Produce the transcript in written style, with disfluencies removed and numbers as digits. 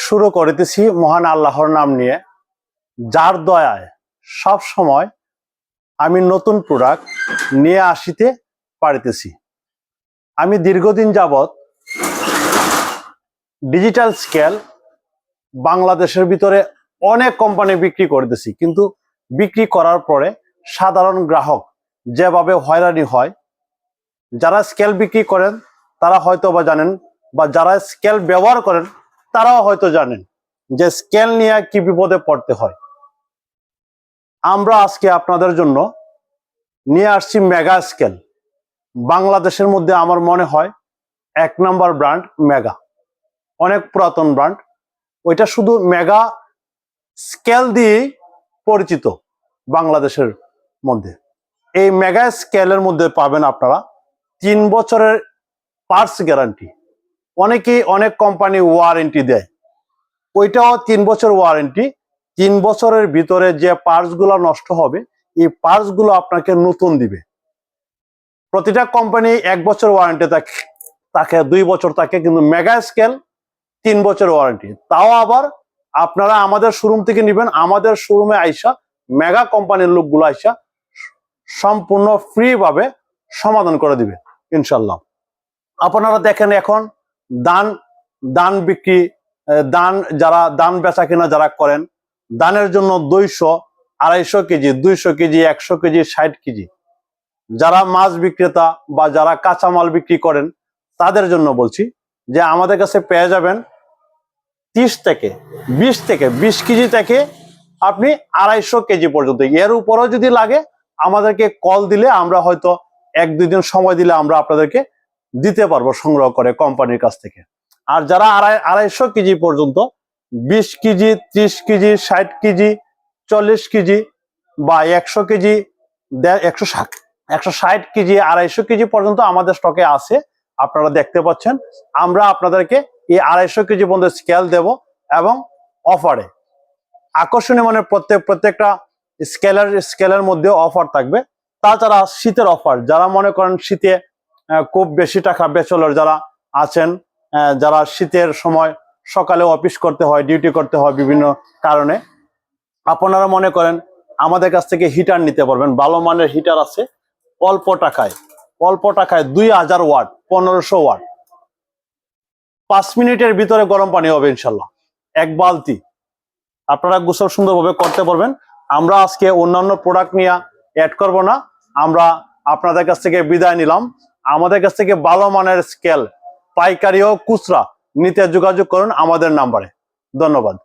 শুরু করিতেছি মহান আল্লাহর নাম নিয়ে, যার দয়ায় সব সময় আমি নতুন প্রোডাক্ট নিয়ে আসিতে পারিতেছি। আমি দীর্ঘদিন যাবৎ ডিজিটাল স্কেল বাংলাদেশের ভিতরে অনেক কোম্পানি বিক্রি করতেছি, কিন্তু বিক্রি করার পরে সাধারণ গ্রাহক যেভাবে হয়রানি হয়, যারা স্কেল বিক্রি করেন তারা হয়তো বা জানেন, বা যারা স্কেল ব্যবহার করেন তারাও হয়তো জানেন যে স্কেল নিয়ে কি বিপদে পড়তে হয়। আমরা আজকে আপনাদের জন্য নিয়ে আসছি মেগা স্কেল। বাংলাদেশের মধ্যে আমার মনে হয় 1 নম্বর ব্র্যান্ড মেগা, অনেক পুরাতন ব্র্যান্ড। ওইটা শুধু মেগা স্কেল দিয়েই পরিচিত বাংলাদেশের মধ্যে। এই মেগা স্কেলের মধ্যে পাবেন আপনারা 3 বছরের পার্টস গ্যারান্টি। অনেকেই অনেক কোম্পানি ওয়ারেন্টি দেয়, ওইটাও 3 বছর ওয়ারেন্টি। 3 বছরের ভিতরে যে পার্টসগুলো নষ্ট হবে, এই পার্টসগুলো আপনাকে নতুন দিবে। প্রতিটা কোম্পানি 1 বছর ওয়ারেন্টি থাকে 2 বছর থাকে, কিন্তু মেগা স্কেল 3 বছর ওয়ারেন্টি। তাও আবার আপনারা আমাদের শোরুম থেকে নেবেন, আমাদের শোরুমে আইসা মেগা কোম্পানির লোকগুলো আইসা সম্পূর্ণ ফ্রি ভাবে সমাধান করে দিবে ইনশাল্লাহ। আপনারা দেখেন এখন দান বিক্রি, যারা দান বেচা কিনা যারা করেন, দানের জন্য 200, 250 কেজি, 200 কেজি, 100 কেজি, 60 কেজি, যারা মাছ বিক্রেতা বা যারা কাঁচামাল বিক্রি করেন তাদের জন্য বলছি যে আমাদের কাছে পেয়ে যাবেন 30 থেকে 20 কেজি থেকে আপনি 250 কেজি পর্যন্ত। এর উপরও যদি লাগে আমাদেরকে কল দিলে আমরা হয়তো 1-2 দিন সময় দিলে আমরা আপনাদেরকে দিতে পারবো সংগ্রহ করে কোম্পানির কাছ থেকে। আর যারা 250 কেজি পর্যন্ত, 20 কেজি, 30 কেজি, 60 কেজি, 40 কেজি বা 100 কেজি, 160 কেজি, 250 কেজি পর্যন্ত আমাদের স্টকে আছে। আপনারা দেখতে পাচ্ছেন, আমরা আপনাদেরকে এই 250 কেজি পর্যন্ত স্কেল দেব এবং অফারে আকর্ষণীয় মানে প্রত্যেকটা স্কেলের মধ্যে অফার থাকবে। তাছাড়া শীতের অফার, যারা মনে করেন শীতে খুব বেশি টাকা ব্যাচেলর যারা আছেন, যারা শীতের সময় সকালে অফিস করতে হয়, ডিউটি করতে হয় বিভিন্ন কারণে, আপনারা মনে করেন আমাদের কাছ থেকে হিটার নিতে পারবেন। ভালো মানের হিটার আছে অল্প টাকায় 2000 ওয়াট, 1500 ওয়াট, 5 মিনিটের ভিতরে গরম পানি হবে ইনশাল্লাহ, 1 বালতি। আপনারা গোসল সুন্দরভাবে করতে পারবেন। আমরা আজকে অন্যান্য প্রোডাক্ট নিয়ে অ্যাড করব না, আমরা আপনাদের কাছ থেকে বিদায় নিলাম। আমাদের কাছ থেকে ভালো মানের স্কেল পাইকারি ও খুচরা নিতে যোগাযোগ করুন আমাদের নাম্বারে। ধন্যবাদ।